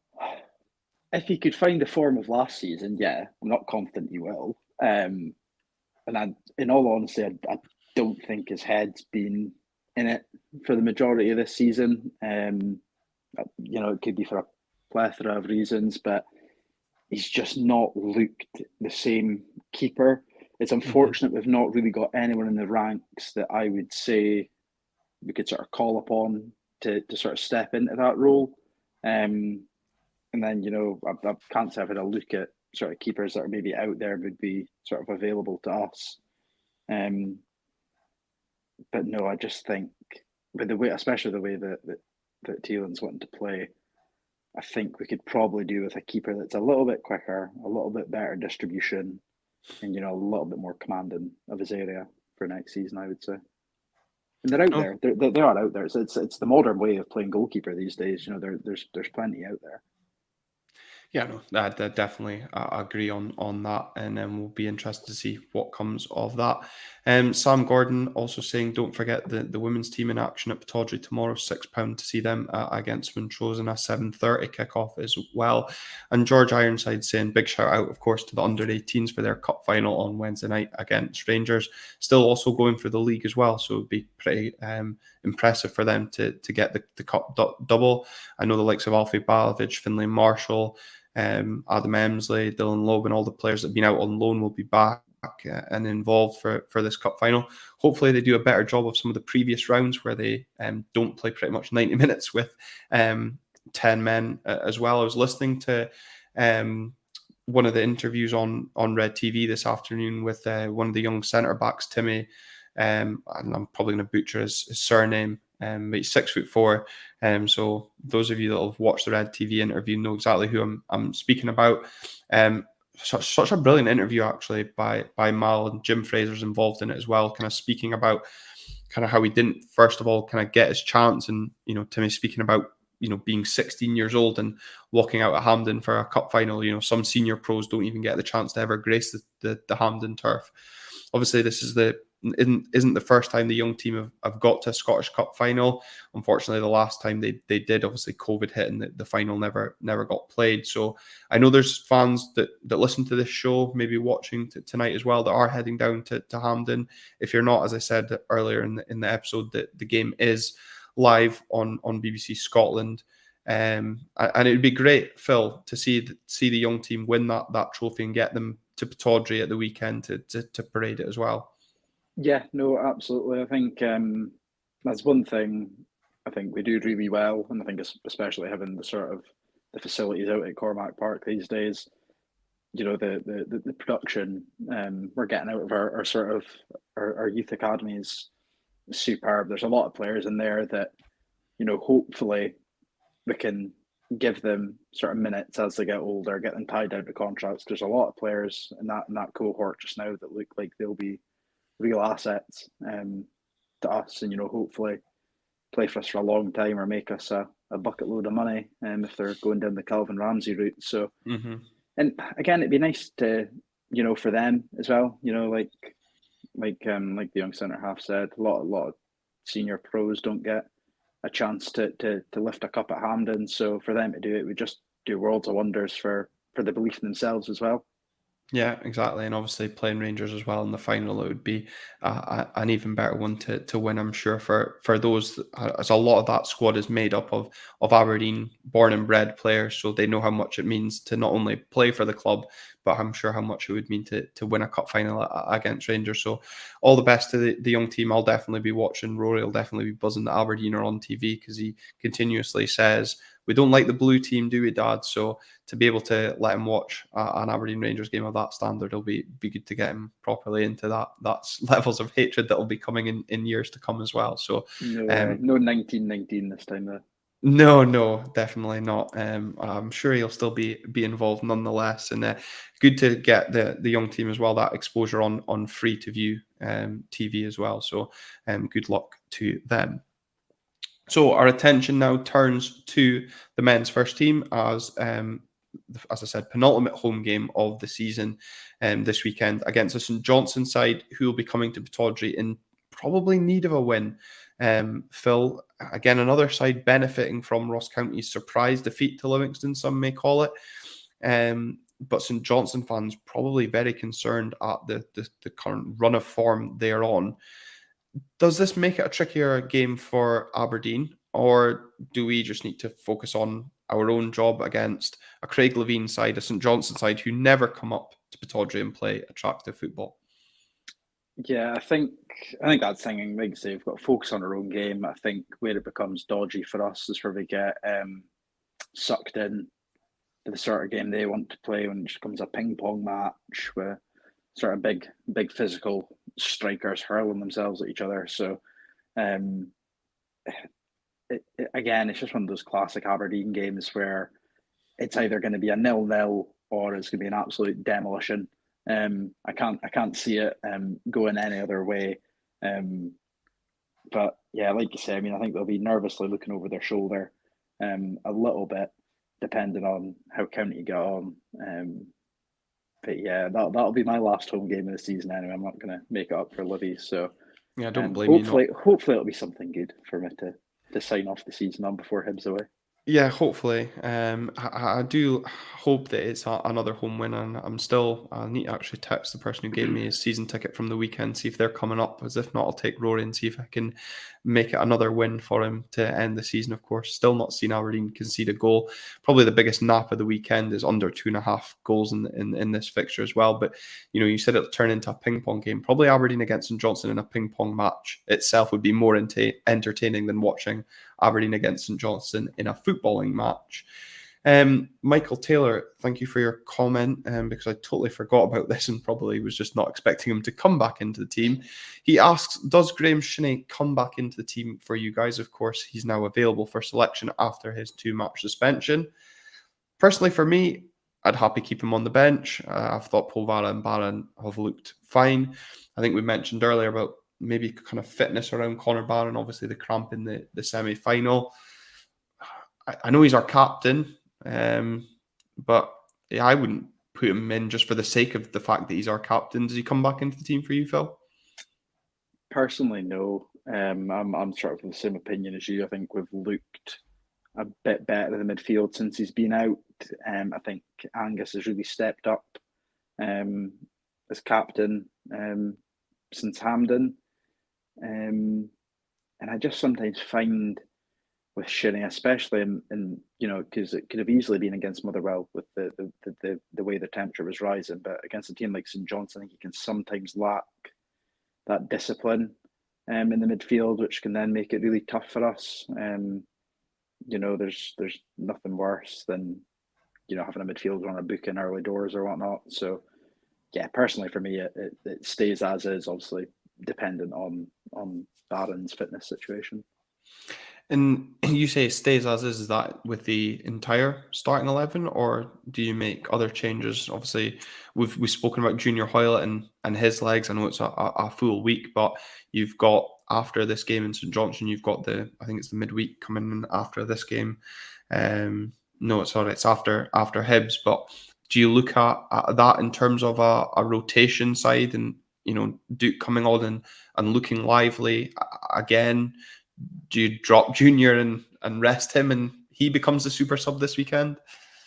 [SPEAKER 2] If he could find the form of last season, yeah, I'm not confident he will. And in all honesty, I don't think his head's been in it for the majority of this season. It could be for a plethora of reasons, but he's just not looked the same keeper. It's
[SPEAKER 1] Mm-hmm.
[SPEAKER 2] unfortunate we've not really got anyone in the ranks that I would say we could sort of call upon to sort of step into that role. And then, I can't say I've had a look at sort of keepers that are maybe out there would be sort of available to us. Um, but no, I just think with the way, especially the way that Thielen's wanting to play, I think we could probably do with a keeper that's a little bit quicker, a little bit better distribution, and a little bit more commanding of his area for next season. I would say, and they're out
[SPEAKER 1] Oh,
[SPEAKER 2] there. They are out there. It's the modern way of playing goalkeeper these days. There's plenty out there.
[SPEAKER 1] yeah, no, I definitely agree on that, and then we'll be interested to see what comes of that. Sam Gordon also saying, don't forget the women's team in action at Pataudry tomorrow, £6 to see them against Montrose and a 7:30 kickoff as well. And George Ironside saying, big shout out, of course, to the under-18s for their cup final on Wednesday night against Rangers. Still also going for the league as well, so it'd be pretty impressive for them to get the cup double. I know the likes of Alfie Balovic, Finlay Marshall, Adam Emsley, Dylan Logan, all the players that have been out on loan will be back and involved for this cup final. Hopefully they do a better job of some of the previous rounds where they don't play pretty much 90 minutes with 10 men as well. I was listening to one of the interviews on Red TV this afternoon with one of the young centre backs, Timmy, and I'm probably going to butcher his surname, but he's 6'4". So those of you that have watched the Red TV interview know exactly who I'm speaking about. Such a brilliant interview actually by Mal, and Jim Fraser's involved in it as well, kind of speaking about kind of how he didn't first of all kind of get his chance, and Timmy speaking about being 16 years old and walking out at Hampden for a cup final. Some senior pros don't even get the chance to ever grace the Hampden turf. Obviously, this isn't the first time the young team have got to a Scottish Cup final. Unfortunately, the last time they did, obviously COVID hit and the final never got played. So I know there's fans that listen to this show, maybe watching tonight as well, that are heading down to Hampden. If you're not, as I said earlier in the episode, that the game is live on BBC Scotland. And it would be great, Phil, to see the young team win that trophy and get them to Pataudry at the weekend to parade it as well.
[SPEAKER 2] Yeah, no, absolutely. I think that's one thing I think we do really well, and I think especially having the sort of the facilities out at Cormac Park these days. The production we're getting out of our sort of our youth academies is superb. There's a lot of players in there that hopefully we can give them sort of minutes as they get older, get them tied down to contracts. There's a lot of players in that cohort just now that look like they'll be real assets to us, and hopefully play for us for a long time or make us a bucket load of money if they're going down the Calvin Ramsey route. So,
[SPEAKER 1] Mm-hmm.
[SPEAKER 2] and again, it'd be nice to for them as well. Like the young centre half said, a lot of senior pros don't get a chance to lift a cup at Hampden. So for them to do it would just do worlds of wonders for the belief in themselves as well.
[SPEAKER 1] Yeah, exactly. And obviously playing Rangers as well in the final, it would be an even better one to win, I'm sure, for those, as a lot of that squad is made up of Aberdeen born and bred players, so they know how much it means to not only play for the club, but I'm sure how much it would mean to win a cup final against Rangers. So all the best to the young team. I'll definitely be watching. Rory will definitely be buzzing that Aberdeen are on TV, because he continuously says, we don't like the blue team, do we, Dad? So to be able to let him watch an Aberdeen Rangers game of that standard, will be good to get him properly into that's levels of hatred that will be coming in years to come as well. So
[SPEAKER 2] No 1919 this time though.
[SPEAKER 1] no, definitely not. I'm sure he'll still be involved nonetheless, and good to get the young team as well that exposure on free to view TV as well. So good luck to them. So our attention now turns to the men's first team, as I said, penultimate home game of the season this weekend against a St Johnstone side who will be coming to Pittodrie in probably need of a win. Phil, again, another side benefiting from Ross County's surprise defeat to Livingston, some may call it. But St Johnstone fans probably very concerned at the current run of form they're on. Does this make it a trickier game for Aberdeen, or do we just need to focus on our own job against a Craig Levein side, a St Johnstone side who never come up to Pittodrie and play attractive football?
[SPEAKER 2] Yeah, I think that's thinking, like you say, we've got to focus on our own game. I think where it becomes dodgy for us is where we get sucked in to the sort of game they want to play when it just becomes a ping pong match with sort of big physical strikers hurling themselves at each other. So um, again, it's just one of those classic Aberdeen games where it's either going to be a 0-0 or it's going to be an absolute demolition. I can't see it going any other way. Um, but yeah, like you say, I mean, I think they'll be nervously looking over their shoulder a little bit, depending on how County get on. But yeah, that'll be my last home game of the season anyway. I'm not going to make it up for Livy, so
[SPEAKER 1] Yeah, don't blame you not.
[SPEAKER 2] hopefully it'll be something good for me to sign off the season on before Hibs away.
[SPEAKER 1] Yeah, hopefully. I do hope that it's another home win, and I need to actually text the person who gave me his season ticket from the weekend, see if they're coming up. As if not, I'll take Rory and see if I can make it another win for him to end the season. Of course, still not seen Aberdeen concede a goal. Probably the biggest nap of the weekend is under 2.5 goals in this fixture as well. But you said it'll turn into a ping pong game. Probably Aberdeen against St Johnstone in a ping pong match itself would be more entertaining than watching Aberdeen against St Johnstone in a footballing match. Michael Taylor, thank you for your comment, because I totally forgot about this and probably was just not expecting him to come back into the team. He asks, does Graham Shinney come back into the team for you guys? Of course, he's now available for selection after his 2-match suspension. Personally, for me, I'd happy keep him on the bench. I've thought Polvara and Barron have looked fine. I think we mentioned earlier about maybe kind of fitness around Connor Barron, obviously the cramp in the semi-final. I know he's our captain, but yeah, I wouldn't put him in just for the sake of the fact that he's our captain. Does he come back into the team for you, Phil?
[SPEAKER 2] Personally, no. I'm sort of the same opinion as you. I think we've looked a bit better in the midfield since he's been out. I think Angus has really stepped up as captain since Hampden. And I just sometimes find with Shinnie, especially in because it could have easily been against Motherwell with the way the temperature was rising, but against a team like St Johnstone, I think he can sometimes lack that discipline in the midfield, which can then make it really tough for us. There's nothing worse than having a midfielder on a book in early doors or whatnot. So yeah, personally for me, it stays as is, obviously dependent on Barron's fitness situation.
[SPEAKER 1] And you say it stays as is that with the entire starting 11, or do you make other changes? Obviously, we've spoken about Junior Hoilett and his legs. I know it's a full week, but you've got, after this game in St Johnstone, you've got I think it's the midweek coming in after this game. No, sorry, it's after Hibs. But do you look at that in terms of a rotation side, and Duke coming on and looking lively again? do you drop Junior and rest him, and he becomes the super sub this weekend?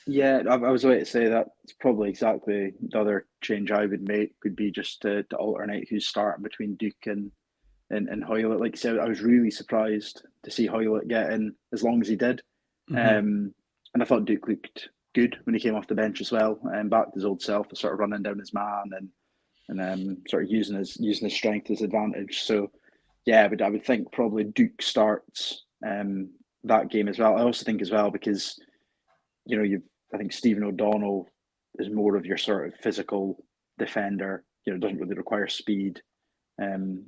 [SPEAKER 2] Yeah, I was about to say that's probably exactly the other change I would make, would be just to alternate who's starting between Duke and Hoilett. Like I said, I was really surprised to see Hoilett get in as long as he did.
[SPEAKER 1] Mm-hmm.
[SPEAKER 2] And I thought Duke looked good when he came off the bench as well, and back to his old self, sort of running down his man and sort of using his strength as advantage. So yeah, but I would think probably Duke starts that game as well. I also think as well, because I think Stephen O'Donnell is more of your sort of physical defender. Doesn't really require speed. Um,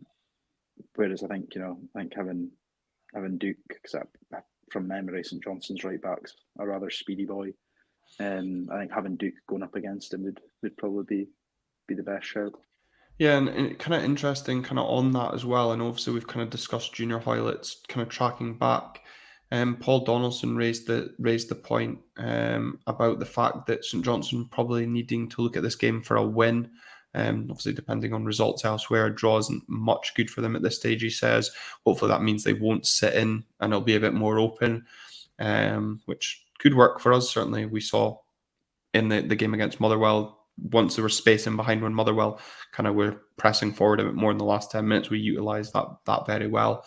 [SPEAKER 2] Whereas I think having Duke, except from memory, St Johnstone's right back's a rather speedy boy. I think having Duke going up against him would probably be the best shout.
[SPEAKER 1] Yeah, and kind of interesting, kind of on that as well. And obviously, we've kind of discussed Junior Hoylett's kind of tracking back. Paul Donaldson raised the point about the fact that St Johnstone probably needing to look at this game for a win. Obviously, depending on results elsewhere, a draw isn't much good for them at this stage. He says, hopefully, that means they won't sit in and it'll be a bit more open, which could work for us. Certainly, we saw in the game against Motherwell, once there was space in behind when Motherwell kind of were pressing forward a bit more in the last 10 minutes, we utilised that very well.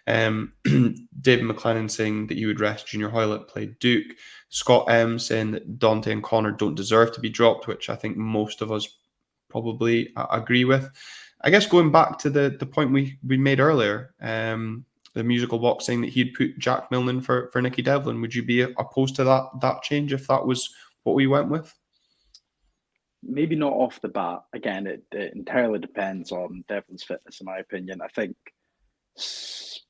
[SPEAKER 1] David McLennan saying that you would rest Junior Hoilett, played Duke. Scott M saying that Dante and Connor don't deserve to be dropped, which I think most of us probably agree with. I guess going back to the point we made earlier, the musical box saying that he'd put Jack Milne for Nicky Devlin, would you be opposed to that change if that was what we went with?
[SPEAKER 2] Maybe not off the bat. Again, it entirely depends on Devlin's fitness, in my opinion. I think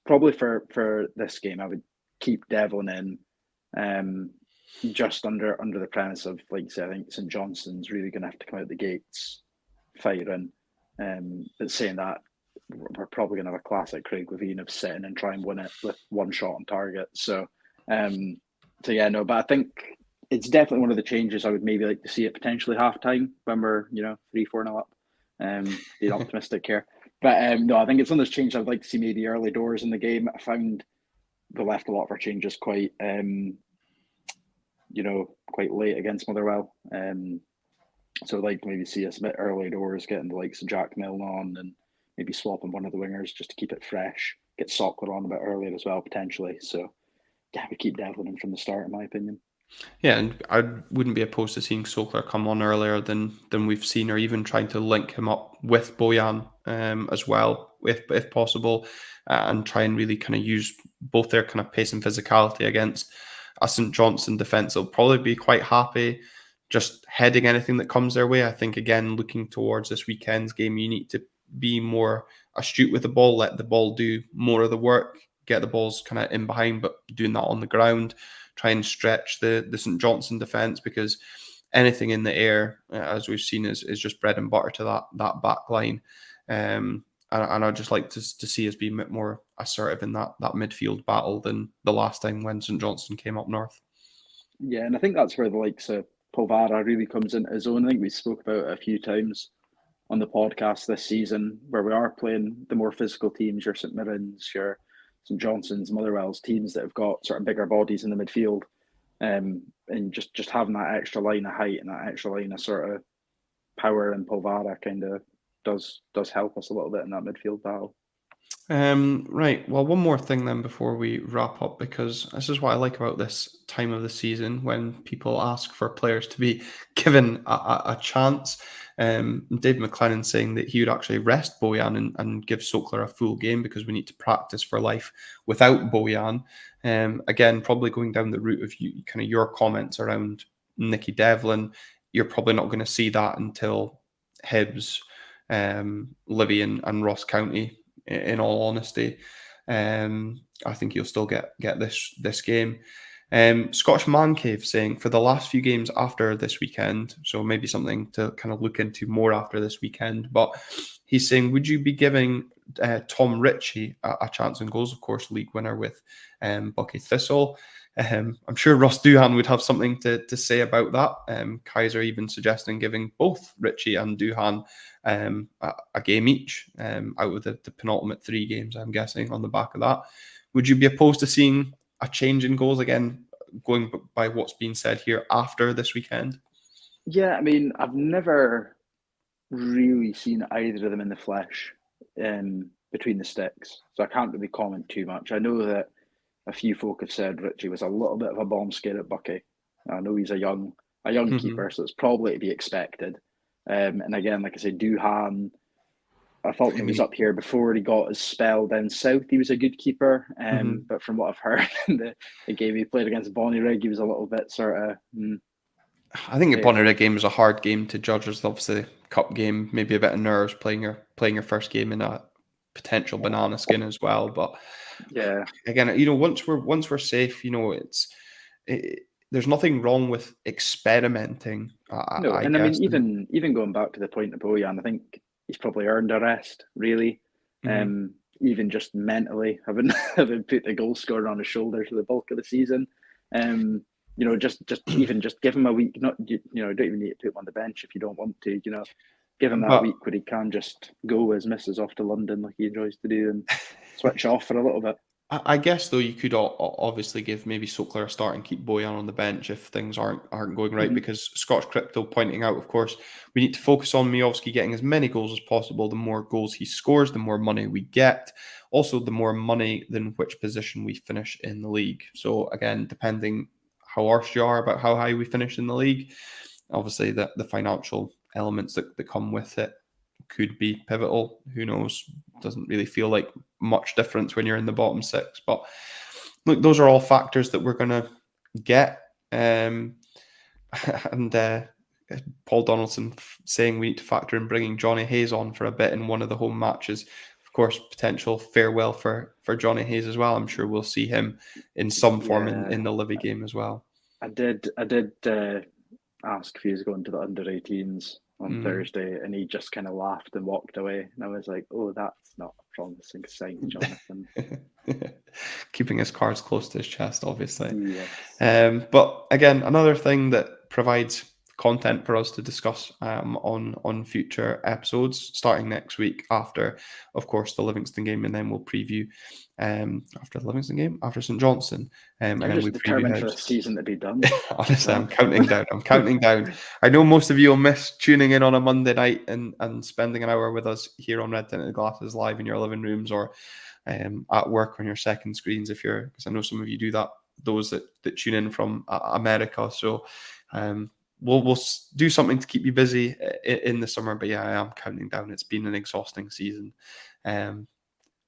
[SPEAKER 2] probably for this game, I would keep Devlin in, just under the premise of, like I said, I think St Johnstone's really going to have to come out the gates firing. But saying that, we're probably going to have a classic Craig Levine of sitting and try and win it with one shot on target. So yeah, no, but I think it's definitely one of the changes I would maybe like to see at potentially half time when we're 3-4-0 up. Being optimistic here, but no, I think it's one of those changes I'd like to see maybe early doors in the game. I found we left a lot of our changes quite quite late against Motherwell. So I'd like to maybe see us a bit early doors, getting the likes of Jack Milne on and maybe swapping one of the wingers just to keep it fresh. Get Sockler on a bit earlier as well, potentially. So yeah, we keep Devlin in from the start, in my opinion.
[SPEAKER 1] Yeah, and I wouldn't be opposed to seeing Sokler come on earlier than we've seen, or even trying to link him up with Bojan as well, if possible, and try and really kind of use both their kind of pace and physicality against a St Johnstone defence. They'll probably be quite happy just heading anything that comes their way. I think, again, looking towards this weekend's game, you need to be more astute with the ball, let the ball do more of the work, get the balls kind of in behind, but doing that on the ground. Try and stretch the St Johnstone defence, because anything in the air, as we've seen, is just bread and butter to that back line. And I'd just like to see us be a bit more assertive in that midfield battle than the last time when St Johnstone came up north.
[SPEAKER 2] Yeah, and I think that's where the likes of Polvara really comes into his own. I think we spoke about it a few times on the podcast this season, where we are playing the more physical teams, your St Mirren's, your St Johnstone's, Motherwell's, teams that have got sort of bigger bodies in the midfield, and just having that extra line of height and that extra line of sort of power and Polvara kind of does help us a little bit in that midfield battle.
[SPEAKER 1] Right. Well, one more thing then before we wrap up, because this is what I like about this time of the season when people ask for players to be given a chance. Dave McLennan saying that he would actually rest Bojan and give Sokler a full game because we need to practice for life without Bojan. Again, probably going down the route of kind of your comments around Nicky Devlin. You're probably not going to see that until Hibs, Livy and Ross County, in all honesty. I think you'll still get this game. Scottish Man Cave saying, for the last few games after this weekend, so maybe something to kind of look into more after this weekend, but he's saying, would you be giving Tom Ritchie a chance in goals? Of course, league winner with Bucky Thistle. I'm sure Ross Duhan would have something to say about that. Kaiser even suggesting giving both Ritchie and Duhan a game each out of the penultimate 3 games, I'm guessing, on the back of that. Would you be opposed to seeing a change in goals again, going by what's been said here after this weekend?
[SPEAKER 2] Yeah, I mean, I've never really seen either of them in the flesh between the sticks, so I can't really comment too much. I know that a few folk have said Richie was a little bit of a bomb scare at Bucky. I know he's a young keeper, so it's probably to be expected. And again, like I said, Duhan, I thought when he was up here before he got his spell down south, he was a good keeper. But from what I've heard in the game he played against Bonnyrigg, he was a little bit sort of.
[SPEAKER 1] I think the Bonnyrigg game was a hard game to judge. As obviously cup game, maybe a bit of nerves playing your first game in a potential banana skin as well. But
[SPEAKER 2] yeah,
[SPEAKER 1] again, once we're safe, there's nothing wrong with experimenting.
[SPEAKER 2] no,
[SPEAKER 1] I
[SPEAKER 2] and I
[SPEAKER 1] guess.
[SPEAKER 2] mean, even going back to the point of Bojan, I think he's probably earned a rest, really. Even just mentally, having put the goal scorer on his shoulders for the bulk of the season. Just even just give him a week. Not don't even need to put him on the bench if you don't want to. Give him that week where he can just go his missus off to London like he enjoys to do and switch off for a little bit.
[SPEAKER 1] I guess though you could obviously give maybe Sokler a start and keep Bojan on the bench if things aren't going right, because Scotch Crypto pointing out, of course, we need to focus on Miovski getting as many goals as possible. The more goals he scores, the more money we get. Also, the more money than which position we finish in the league. So again, depending how harsh you are about how high we finish in the league, obviously the financial elements that come with it could be pivotal. Who knows? Doesn't really feel like much difference when you're in the bottom six. But look, those are all factors that we're going to get. And Paul Donaldson saying we need to factor in bringing Johnny Hayes on for a bit in one of the home matches. Of course, potential farewell for Johnny Hayes as well. I'm sure we'll see him in some form in the Livy game as well.
[SPEAKER 2] I did ask if he was going to the under-18s on Thursday, and he just kind of laughed and walked away. And I was like, oh, that's not a promising sign, Jonathan.
[SPEAKER 1] Keeping his cards close to his chest, obviously.
[SPEAKER 2] Yes.
[SPEAKER 1] But again, another thing that provides content for us to discuss on future episodes, starting next week after, of course, the Livingston game, and then we'll preview after the Livingston game, after St Johnstone.
[SPEAKER 2] And then we determined for the season to be done.
[SPEAKER 1] Honestly, I'm counting down. I know most of you will miss tuning in on a Monday night and spending an hour with us here on Red Tinted Glasses live in your living rooms or at work on your second screens, because I know some of you do that, those that tune in from America. So we'll do something to keep you busy in the summer. But yeah, I am counting down. It's been an exhausting season.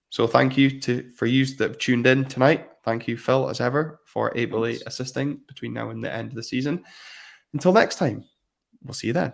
[SPEAKER 1] So thank you for you that have tuned in tonight. Thank you, Phil, as ever, for ably assisting between now and the end of the season. Until next time, we'll see you then.